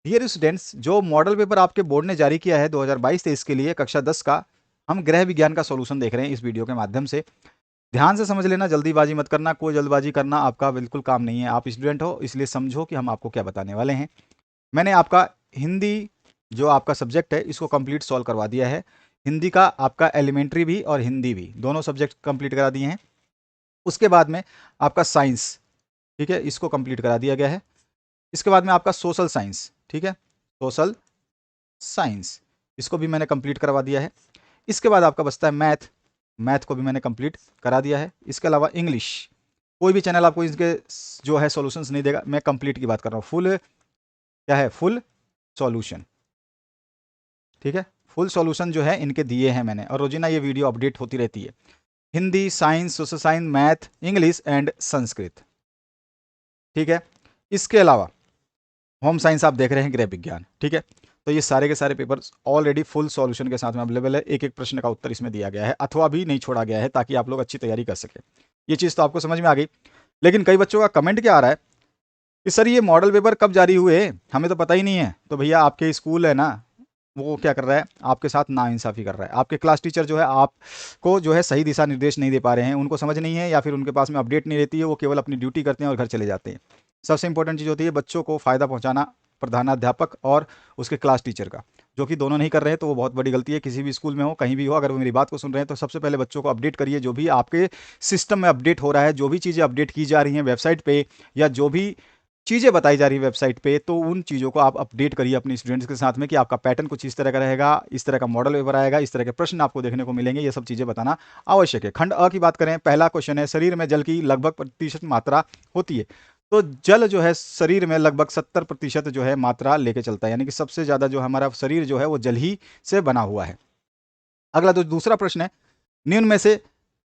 Dear students, जो model paper आपके board ने जारी किया है 2022-23 के लिए कक्षा 10 का, हम गृह विज्ञान का सॉल्यूशन देख रहे हैं इस वीडियो के माध्यम से। ध्यान से समझ लेना, जल्दीबाजी मत करना, कोई जल्दबाजी करना आपका बिल्कुल काम नहीं है। आप स्टूडेंट हो इसलिए समझो कि हम आपको क्या बताने वाले हैं। मैंने आपका हिंदी जो आपका सब्जेक्ट है इसको कंप्लीट सॉल्व करवा दिया है। हिंदी का आपका एलिमेंट्री भी और हिंदी भी दोनों सब्जेक्ट कंप्लीट करा दिए हैं। उसके बाद में आपका साइंस, ठीक है, इसको कंप्लीट करा दिया गया है। इसके बाद में आपका सोशल साइंस, ठीक है, सोशल साइंस, इसको भी मैंने कंप्लीट करवा दिया है। इसके बाद आपका बचता है मैथ, मैथ को भी मैंने कंप्लीट करा दिया है। इसके अलावा इंग्लिश, कोई भी चैनल आपको इसके जो है सॉल्यूशंस नहीं देगा, मैं कंप्लीट की बात कर रहा हूँ। फुल क्या है, फुल सॉल्यूशन, ठीक है, फुल सॉल्यूशन जो है इनके दिए हैं मैंने, और रोजिना ये वीडियो अपडेट होती रहती है। Hindi, science, social science, math, English and Sanskrit, ठीक है। इसके अलावा होम साइंस आप देख रहे हैं, गृह विज्ञान, ठीक है। तो ये सारे के सारे पेपर ऑलरेडी फुल सॉल्यूशन के साथ में अवेलेबल है। एक एक प्रश्न का उत्तर इसमें दिया गया है, अथवा भी नहीं छोड़ा गया है, ताकि आप लोग अच्छी तैयारी कर सके। ये चीज़ तो आपको समझ में आ गई। लेकिन कई बच्चों का कमेंट क्या आ रहा है कि सर ये मॉडल पेपर कब जारी हुए, हमें तो पता ही नहीं है। तो भैया आपके स्कूल है ना, वो क्या कर रहा है, आपके साथ नाइंसाफ़ी कर रहा है। आपके क्लास टीचर जो है आपको जो है सही दिशा निर्देश नहीं दे पा रहे हैं, उनको समझ नहीं है, या फिर उनके पास में अपडेट नहीं रहती है, वो केवल अपनी ड्यूटी करते हैं और घर चले जाते हैं। सबसे इंपॉर्टेंट चीज़ होती है बच्चों को फ़ायदा पहुंचाना, प्रधानाध्यापक और उसके क्लास टीचर का, जो कि दोनों नहीं कर रहे हैं, तो वो बहुत बड़ी गलती है। किसी भी स्कूल में हो, कहीं भी हो, अगर वो मेरी बात को सुन रहे हैं तो सबसे पहले बच्चों को अपडेट करिए। जो भी आपके सिस्टम में अपडेट हो रहा है, जो भी चीज़ें अपडेट की जा रही हैं वेबसाइट पे, या जो भी चीज़ें बताई जा रही है वेबसाइट पे, तो उन चीज़ों को आप अपडेट करिए अपने स्टूडेंट्स के साथ में, कि आपका पैटर्न कुछ इस तरह का रहेगा, इस तरह का मॉडल पेपर आएगा, इस तरह के प्रश्न आपको देखने को मिलेंगे। ये सब चीज़ें बताना आवश्यक है। खंड अ की बात करें, पहला क्वेश्चन है, शरीर में जल की लगभग प्रतिशत मात्रा होती है। तो जल जो है शरीर में लगभग 70% जो है मात्रा लेके चलता है, यानी कि सबसे ज़्यादा जो हमारा शरीर जो है वो जल ही से बना हुआ है। अगला जो दूसरा प्रश्न है, निम्न में से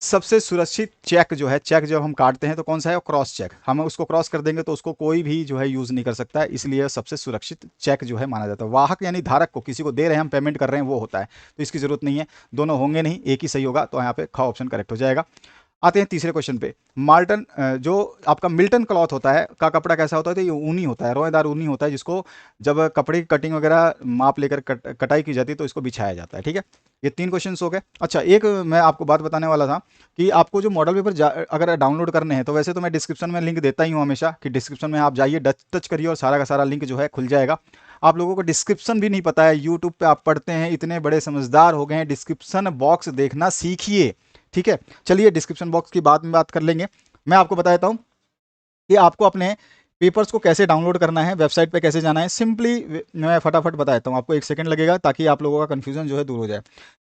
सबसे सुरक्षित चेक जो है, चेक जब हम काटते हैं तो कौन सा है, क्रॉस चेक। हम उसको क्रॉस कर देंगे तो उसको कोई भी जो है यूज नहीं कर सकता है, इसलिए सबसे सुरक्षित चेक जो है माना जाता है। वाहक यानी धारक को, किसी को दे रहे हैं हम, पेमेंट कर रहे हैं, वो होता है, तो इसकी जरूरत नहीं है। दोनों होंगे नहीं, एक ही सही होगा, तो यहाँ पे ख ऑप्शन करेक्ट हो जाएगा। आते हैं तीसरे क्वेश्चन पे। माल्टन जो आपका मिल्टन क्लॉथ होता है का कपड़ा कैसा होता है, तो ये ऊनी होता है, रोएदार ऊनी होता है, जिसको जब कपड़े की कटिंग वगैरह माप लेकर कटाई की जाती है तो इसको बिछाया जाता है, ठीक है। ये 3 क्वेश्चंस हो गए। अच्छा, एक मैं आपको बात बताने वाला था कि आपको जो मॉडल पेपर अगर डाउनलोड करने हैं, तो वैसे तो मैं डिस्क्रिप्शन में लिंक देता ही हूँ हमेशा, कि डिस्क्रिप्शन में आप जाइए, टच करिए और सारा का सारा लिंक जो है खुल जाएगा। आप लोगों को डिस्क्रिप्शन भी नहीं पता है, यूट्यूब पे आप पढ़ते हैं, इतने बड़े समझदार हो गए हैं, डिस्क्रिप्शन बॉक्स देखना सीखिए, ठीक है। चलिए डिस्क्रिप्शन बॉक्स की बाद में बात कर लेंगे। मैं आपको बता देता हूँ कि आपको अपने पेपर्स को कैसे डाउनलोड करना है, वेबसाइट पे कैसे जाना है। सिंपली मैं फटाफट बता देता हूँ, आपको 1 सेकंड लगेगा, ताकि आप लोगों का कन्फ्यूजन जो है दूर हो जाए।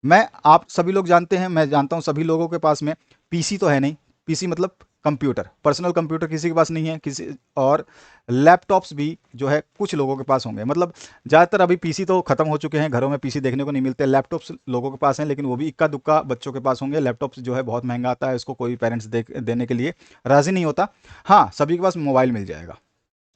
मैं आप सभी लोग जानते हैं, मैं जानता हूँ सभी लोगों के पास में पीसी तो है नहीं। पीसी मतलब कंप्यूटर, पर्सनल कंप्यूटर किसी के पास नहीं है, किसी और लैपटॉप्स भी जो है कुछ लोगों के पास होंगे। मतलब ज़्यादातर अभी पीसी तो खत्म हो चुके हैं, घरों में पीसी देखने को नहीं मिलते। लैपटॉप्स लोगों के पास हैं, लेकिन वो भी इक्का दुक्का बच्चों के पास होंगे। लैपटॉप्स जो है बहुत महंगा आता है, उसको कोई पेरेंट्स देने के लिए राज़ी नहीं होता। हाँ, सभी के पास मोबाइल मिल जाएगा,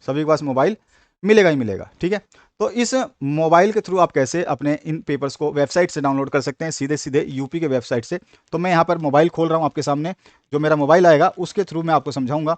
सभी के पास मोबाइल मिलेगा ही मिलेगा, ठीक है। तो इस मोबाइल के थ्रू आप कैसे अपने इन पेपर्स को वेबसाइट से डाउनलोड कर सकते हैं, सीधे सीधे यूपी के वेबसाइट से। तो मैं यहाँ पर मोबाइल खोल रहा हूँ आपके सामने, जो मेरा मोबाइल आएगा उसके थ्रू मैं आपको समझाऊंगा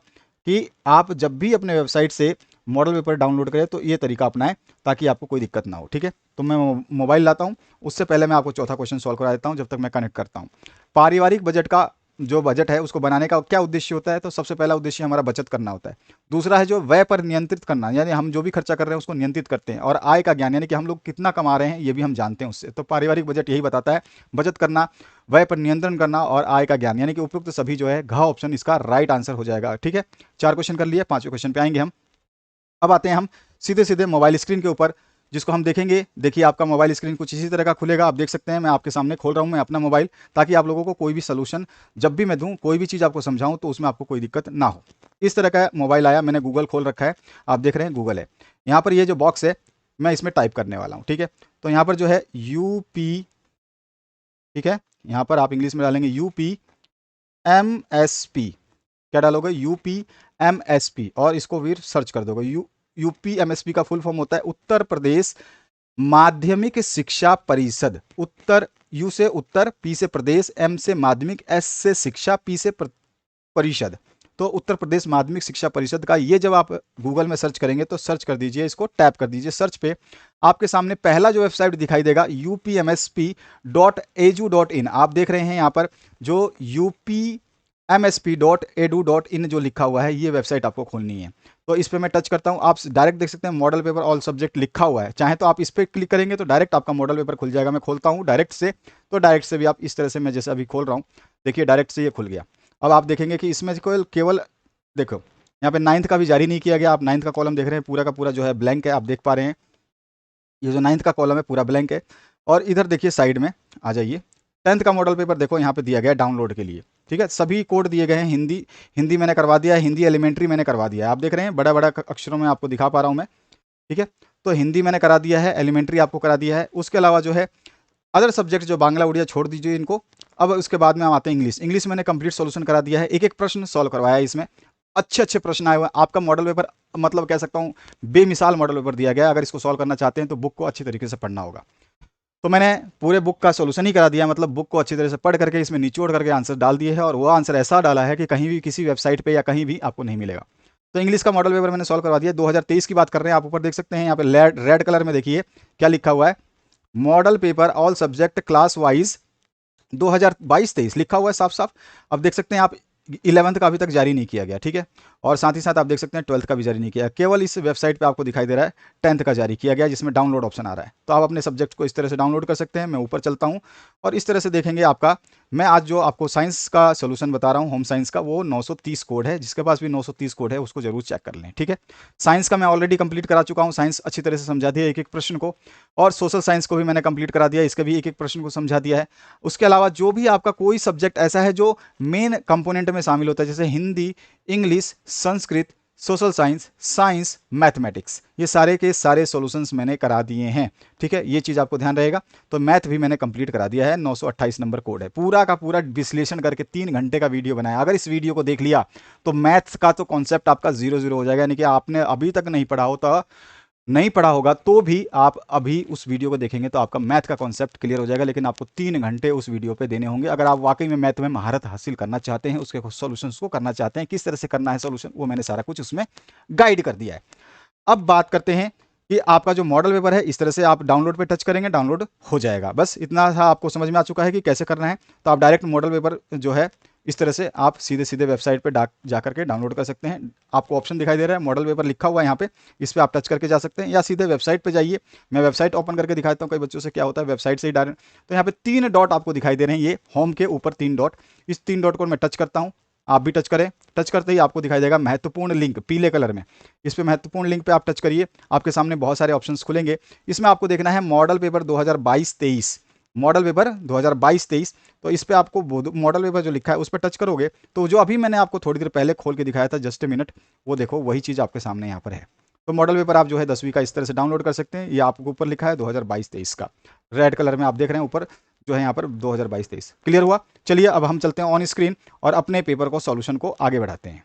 कि आप जब भी अपने वेबसाइट से मॉडल पेपर डाउनलोड करें तो ये तरीका अपनाएं, ताकि आपको कोई दिक्कत ना हो, ठीक है। तो मैं मोबाइल लाता हूँ, उससे पहले मैं आपको चौथा क्वेश्चन सॉल्व करा देता हूँ जब तक मैं कनेक्ट करता हूँ। पारिवारिक बजट का जो बजट है उसको बनाने का क्या उद्देश्य होता है, तो सबसे पहला उद्देश्य हमारा बचत करना होता है। दूसरा है जो व्यय पर नियंत्रित करना, यानी हम जो भी खर्चा कर रहे हैं उसको नियंत्रित करते हैं। और आय का ज्ञान, यानी कि हम लोग कितना कमा रहे हैं ये भी हम जानते हैं उससे। तो पारिवारिक बजट यही बताता है, बचत करना, व्यय पर नियंत्रण करना और आय का ज्ञान, यानी कि उपयुक्त सभी जो है, घ ऑप्शन इसका राइट आंसर हो जाएगा, ठीक है। 4 क्वेश्चन कर लिए, 5वें क्वेश्चन पे आएंगे हम। अब आते हैं हम सीधे सीधे मोबाइल स्क्रीन के ऊपर, जिसको हम देखेंगे। देखिए आपका मोबाइल स्क्रीन कुछ इसी तरह का खुलेगा, आप देख सकते हैं। मैं आपके सामने खोल रहा हूँ मैं अपना मोबाइल, ताकि आप लोगों को कोई भी सोल्यूशन जब भी मैं दूं, कोई भी चीज़ आपको समझाऊं, तो उसमें आपको कोई दिक्कत ना हो। इस तरह का मोबाइल आया, मैंने गूगल खोल रखा है, आप देख रहे हैं गूगल है। यहाँ पर ये जो बॉक्स है, मैं इसमें टाइप करने वाला हूँ, ठीक है। तो यहाँ पर जो है यूपी, ठीक है, यहाँ पर आप इंग्लिश में डालेंगे यूपी MSP। क्या डालोगे, UPMSP, और इसको फिर सर्च कर दोगे। UPMSP का फुल फॉर्म होता है उत्तर प्रदेश माध्यमिक शिक्षा परिषद। उत्तर, यू से उत्तर, पी से प्रदेश, एम से माध्यमिक, एस से शिक्षा, पी से परिषद। तो उत्तर प्रदेश माध्यमिक शिक्षा परिषद का ये जब आप गूगल में सर्च करेंगे तो सर्च कर दीजिए, इसको टैप कर दीजिए। सर्च पे आपके सामने पहला जो वेबसाइट दिखाई देगा upmsp.edu.in, आप देख रहे हैं यहाँ पर जो upmsp.edu.in जो लिखा हुआ है, ये वेबसाइट आपको खोलनी है। तो इस पर मैं टच करता हूँ, आप डायरेक्ट देख सकते हैं मॉडल पेपर ऑल सब्जेक्ट लिखा हुआ है। चाहे तो आप इस पर क्लिक करेंगे तो डायरेक्ट आपका मॉडल पेपर खुल जाएगा। मैं खोलता हूँ डायरेक्ट से, तो डायरेक्ट से भी आप इस तरह से, मैं जैसे अभी खोल रहा हूँ, देखिए डायरेक्ट से ये खुल गया। अब आप देखेंगे कि इसमें केवल देखो यहाँ पे 9th का भी जारी नहीं किया गया। आप 9th का कॉलम देख रहे हैं, पूरा का पूरा जो है ब्लैंक है, आप देख पा रहे हैं ये जो 9th का कॉलम है पूरा ब्लैंक है। और इधर देखिए साइड में आ जाइए, 10th का मॉडल पेपर देखो यहाँ पे दिया गया है डाउनलोड के लिए, ठीक है। सभी कोड दिए गए हैं, हिंदी मैंने करवा दिया है, हिंदी एलिमेंट्री मैंने करवा दिया है, आप देख रहे हैं बड़ा बड़ा अक्षरों में आपको दिखा पा रहा हूँ मैं, ठीक है। तो हिंदी मैंने करा दिया है, एलिमेंट्री आपको करा दिया है। उसके अलावा जो है अदर सब्जेक्ट जो बांग्ला उड़िया छोड़ दीजिए इनको। अब उसके बाद में हम आते हैं इंग्लिश मैंने कंप्लीट सॉल्यूशन करा दिया है, एक एक प्रश्न सॉल्व करवाया है। इसमें अच्छे अच्छे प्रश्न आए हुए हैं। आपका मॉडल पेपर मतलब कह सकता हूँ बेमिसाल मॉडल पेपर दिया गया है। अगर इसको सॉल्व करना चाहते हैं तो बुक को अच्छी तरीके से पढ़ना होगा। तो मैंने पूरे बुक का सॉल्यूशन ही करा दिया, मतलब बुक को अच्छी तरह से पढ़ करके इसमें निचोड़ करके आंसर डाल दिए है, और वो आंसर ऐसा डाला है कि कहीं भी किसी वेबसाइट पे या कहीं भी आपको नहीं मिलेगा। तो इंग्लिश का मॉडल पेपर मैंने सॉल्व करवा दिया। 2023 की बात कर रहे हैं, आप ऊपर देख सकते हैं यहाँ पे रेड कलर में देखिए क्या लिखा हुआ है, model paper all subject class wise 2022-23 लिखा हुआ है साफ साफ। अब देख सकते हैं आप 11th का अभी तक जारी नहीं किया गया, ठीक है। और साथ ही साथ आप देख सकते हैं 12th का भी जारी नहीं किया, केवल इस वेबसाइट पे आपको दिखाई दे रहा है 10th का जारी किया गया, जिसमें डाउनलोड ऑप्शन आ रहा है। तो आप अपने सब्जेक्ट को इस तरह से डाउनलोड कर सकते हैं। मैं ऊपर चलता हूँ और इस तरह से देखेंगे आपका, मैं आज जो आपको साइंस का सोल्यूशन बता रहा हूँ होम साइंस का, वो 930 कोड है। जिसके पास भी 930 कोड है उसको जरूर चेक कर लें, ठीक है। साइंस का मैं ऑलरेडी कंप्लीट करा चुका हूँ, साइंस अच्छी तरह से समझा दिया एक एक प्रश्न को, और सोशल साइंस को भी मैंने कंप्लीट करा दिया, इसके भी एक एक प्रश्न को समझा दिया है। उसके अलावा जो भी आपका कोई सब्जेक्ट ऐसा है जो मेन कंपोनेंट में शामिल होता है, जैसे Hindi, English, Sanskrit, social science, science, mathematics, ये सारे के सारे सॉल्यूशंस मैंने करा दिए हैं, ठीक है। ये चीज़ आपको ध्यान रहेगा। तो मैथ भी मैंने कंप्लीट करा दिया है, 928 नंबर कोड है, पूरा का पूरा विश्लेषण करके 3 घंटे का वीडियो बनाया। अगर इस वीडियो को देख लिया तो मैथ्स का तो कॉन्सेप्ट आपका 0-0 हो जाएगा, यानी कि आपने अभी तक नहीं पढ़ा होगा तो भी आप अभी उस वीडियो को देखेंगे तो आपका मैथ का कॉन्सेप्ट क्लियर हो जाएगा। लेकिन आपको 3 घंटे उस वीडियो पे देने होंगे अगर आप वाकई में मैथ में महारत हासिल करना चाहते हैं, उसके सॉल्यूशंस को करना चाहते हैं, किस तरह से करना है सॉल्यूशन, वो मैंने सारा कुछ उसमें गाइड कर दिया है। अब बात करते हैं कि आपका जो मॉडल पेपर है, इस तरह से आप डाउनलोड पे टच करेंगे, डाउनलोड हो जाएगा। बस इतना था, आपको समझ में आ चुका है कि कैसे करना है। तो आप डायरेक्ट मॉडल पेपर जो है इस तरह से आप सीधे सीधे वेबसाइट पे जा करके डाउनलोड कर सकते हैं। आपको ऑप्शन दिखाई दे रहा है, मॉडल पेपर लिखा हुआ है यहाँ पे, इस पर आप टच करके जा सकते हैं, या सीधे वेबसाइट पे जाइए। मैं वेबसाइट ओपन करके दिखाता हूँ, कई बच्चों से क्या होता है वेबसाइट से ही डायरेक्ट। तो यहाँ पे 3 डॉट आपको दिखाई दे रहे हैं, ये होम के ऊपर 3 डॉट, इस 3 डॉट को मैं टच करता हूँ, आप भी टच करें। टच करते ही आपको दिखाई देगा महत्वपूर्ण लिंक पीले कलर में, इस पे महत्वपूर्ण लिंक पे आप टच करिए, आपके सामने बहुत सारे ऑप्शंस खुलेंगे। इसमें आपको देखना है मॉडल पेपर 2022-23, मॉडल पेपर 2022-23। तो इस पे आपको मॉडल पेपर जो लिखा है उस पर टच करोगे तो जो अभी मैंने आपको थोड़ी देर पहले खोल के दिखाया था, जस्ट ए मिनट, वो देखो वही चीज़ आपके सामने यहाँ पर है। तो मॉडल पेपर आप जो है 10वीं का इस तरह से डाउनलोड कर सकते हैं। ये आपको ऊपर लिखा है 2022-23 का, रेड कलर में आप देख रहे हैं ऊपर जो है यहाँ पर 2022-23। क्लियर हुआ? चलिए अब हम चलते हैं ऑन स्क्रीन और अपने पेपर को सॉल्यूशन को आगे बढ़ाते हैं।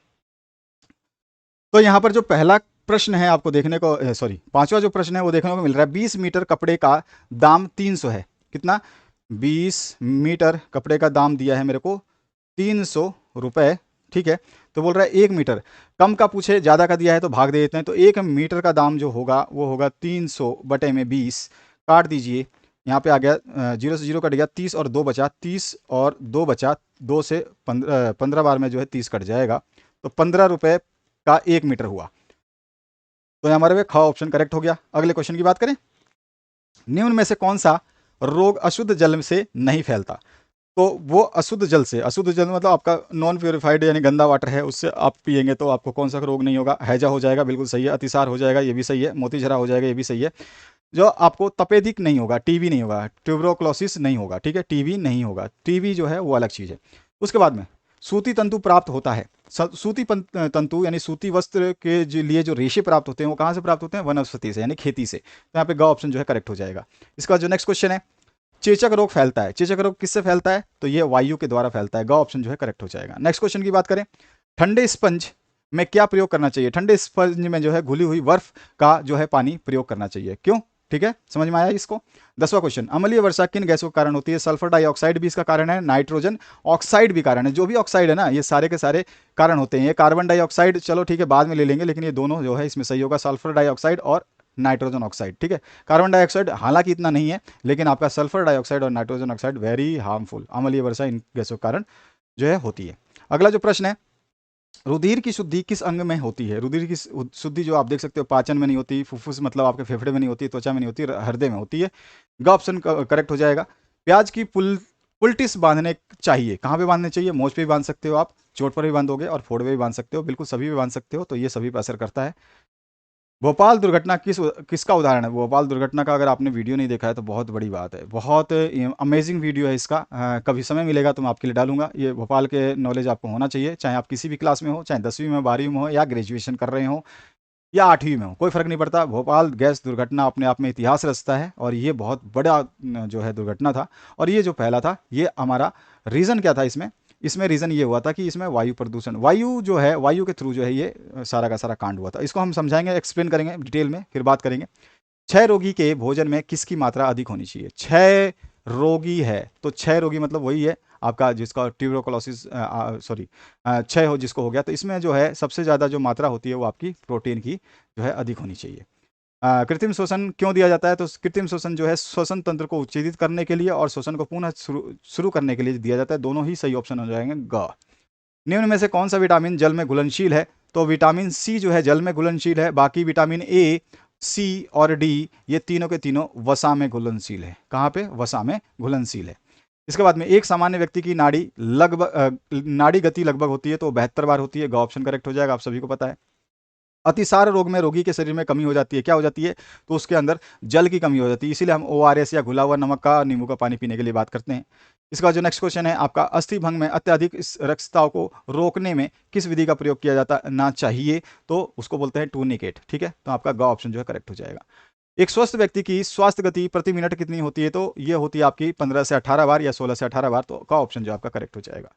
तो यहाँ पर जो पहला प्रश्न है आपको देखने को, सॉरी 5वां जो प्रश्न है वो देखने को मिल रहा है, 20 मीटर कपड़े का दाम 300 है। कितना? 20 मीटर कपड़े का दाम दिया है मेरे को 300 रुपए, ठीक है। तो बोल रहा है 1 मीटर, कम का पूछे ज़्यादा का दिया है तो भाग दे देते हैं। तो 1 मीटर का दाम जो होगा वो होगा 300 बटे में 20, काट दीजिए, यहाँ पे आ गया 0 से 0 कट गया, 30 और 2 बचा, 30 और 2 बचा, 2 से 15 बार में जो है 30 कट जाएगा, तो 15 रुपये का 1 मीटर हुआ। तो हमारे ख ऑप्शन करेक्ट हो गया। अगले क्वेश्चन की बात करें, निम्न में से कौन सा रोग अशुद्ध जल से नहीं फैलता? तो वो अशुद्ध जल से, अशुद्ध जल मतलब आपका नॉन प्योरीफाइड यानी गंदा वाटर है, उससे आप पिएंगे तो आपको कौन सा रोग नहीं होगा? हैजा हो जाएगा, बिल्कुल सही है। अतिसार हो जाएगा, ये भी सही है। मोतीझरा हो जाएगा, ये भी सही है। जो आपको तपेदिक नहीं होगा, टीबी नहीं होगा, ट्यूबरोक्लोसिस नहीं होगा, ठीक है, टीबी नहीं होगा। टीबी जो है वो अलग चीज़ है। उसके बाद में सूती तंतु प्राप्त होता है। सूती तंतु यानी सूती वस्त्र के लिए जो रेशे प्राप्त होते हैं वो कहाँ से प्राप्त होते हैं? वनस्पति से यानी खेती से। तो यहाँ पे ग ऑप्शन जो है करेक्ट हो जाएगा। इसका बाद जो नेक्स्ट क्वेश्चन है, चेचक रोग फैलता है। चेचक रोग किससे फैलता है? तो ये वायु के द्वारा फैलता है। ग ऑप्शन जो है करेक्ट हो जाएगा। नेक्स्ट क्वेश्चन की बात करें, ठंडे स्पंज में क्या प्रयोग करना चाहिए? ठंडे स्पंज में जो है घुली हुई बर्फ का जो है पानी प्रयोग करना चाहिए। क्यों? ठीक है, समझ में आया इसको। 10वां क्वेश्चन, अम्लीय वर्षा किन गैसों के कारण होती है? सल्फर डाइऑक्साइड भी इसका कारण है, नाइट्रोजन ऑक्साइड भी कारण है। जो भी ऑक्साइड है ना, ये सारे के सारे कारण होते हैं। ये कार्बन डाइऑक्साइड चलो ठीक है बाद में ले लेंगे, लेकिन ये दोनों जो है इसमें सही होगा, सल्फर डाइऑक्साइड और नाइट्रोजन ऑक्साइड। ठीक है, कार्बन डाइऑक्साइड हालांकि इतना नहीं है, लेकिन आपका सल्फर डाइऑक्साइड और नाइट्रोजन ऑक्साइड वेरी हार्मफुल, अम्लीय वर्षा इन गैसों के कारण जो है होती है। अगला जो प्रश्न है, रुधिर की शुद्धि किस अंग में होती है? रुधिर की शुद्धि जो आप देख सकते हो, पाचन में नहीं होती, फुफ्फुस मतलब आपके फेफड़े में नहीं होती, त्वचा में नहीं होती, हृदय में होती है। ग ऑप्शन करेक्ट हो जाएगा। प्याज की पुलटिस बांधने चाहिए, कहाँ पे बांधने चाहिए? मोच पे भी बांध सकते हो आप, चोट पर भी बांधोगे और फोड़ पे भी बांध सकते हो, बिल्कुल सभी पे बांध सकते हो, तो ये सभी पर असर करता है। भोपाल दुर्घटना किसका उदाहरण है? भोपाल दुर्घटना का अगर आपने वीडियो नहीं देखा है तो बहुत बड़ी बात है, बहुत अमेजिंग वीडियो है इसका। कभी समय मिलेगा तो मैं आपके लिए डालूंगा। ये भोपाल के नॉलेज आपको होना चाहिए, चाहे आप किसी भी क्लास में हो, चाहे 10वीं में, 12वीं में हो, या ग्रेजुएशन कर रहे हो, या 8वीं में हो, कोई फर्क नहीं पड़ता। भोपाल गैस दुर्घटना अपने आप में इतिहास रचता है, और ये बहुत बड़ा जो है दुर्घटना था। और ये जो पहला था, ये हमारा रीज़न क्या था इसमें? इसमें रीज़न ये हुआ था कि इसमें वायु प्रदूषण, वायु जो है, वायु के थ्रू जो है ये सारा का सारा कांड हुआ था। इसको हम समझाएंगे, एक्सप्लेन करेंगे डिटेल में, फिर बात करेंगे। क्षय रोगी के भोजन में किसकी मात्रा अधिक होनी चाहिए? क्षय रोगी है तो क्षय रोगी मतलब वही है आपका जिसका ट्यूबरकुलोसिस, सॉरी, क्षय हो जिसको हो गया, तो इसमें जो है सबसे ज़्यादा जो मात्रा होती है वो आपकी प्रोटीन की जो है अधिक होनी चाहिए। कृत्रिम शोषण क्यों दिया जाता है? तो कृत्रिम शोषण जो है श्वसन तंत्र को उत्तेजित करने के लिए और शोषण को पुनः शुरू करने के लिए दिया जाता है। दोनों ही सही ऑप्शन हो जाएंगे ग। निम्न में से कौन सा विटामिन जल में घुलनशील है? तो विटामिन सी जो है जल में घुलनशील है, बाकी विटामिन ए, सी और डी ये तीनों के तीनों वसा में घुलनशील है। कहाँ पे? वसा में घुलनशील है। इसके बाद में, एक सामान्य व्यक्ति की नाड़ी गति लगभग होती है तो 72 बार होती है। ग ऑप्शन करेक्ट हो जाएगा, आप सभी को पता है। अतिसार रोग में रोगी के शरीर में कमी हो जाती है, क्या हो जाती है? तो उसके अंदर जल की कमी हो जाती है, इसीलिए हम ORS या घुला हुआ नमक का, नींबू का पानी पीने के लिए बात करते हैं। इसका जो नेक्स्ट क्वेश्चन है आपका, अस्थि भंग में अत्यधिक इस रक्तस्राव को रोकने में किस विधि का प्रयोग किया जाता ना चाहिए? तो उसको बोलते हैं टूर्निकेट। ठीक है, तो आपका ग ऑप्शन जो है करेक्ट हो जाएगा। एक स्वस्थ व्यक्ति की स्वास्थ्य गति प्रति मिनट कितनी होती है? तो ये होती है आपकी 15 से 18 बार या 16 से 18 बार, तो का ऑप्शन जो आपका करेक्ट हो जाएगा।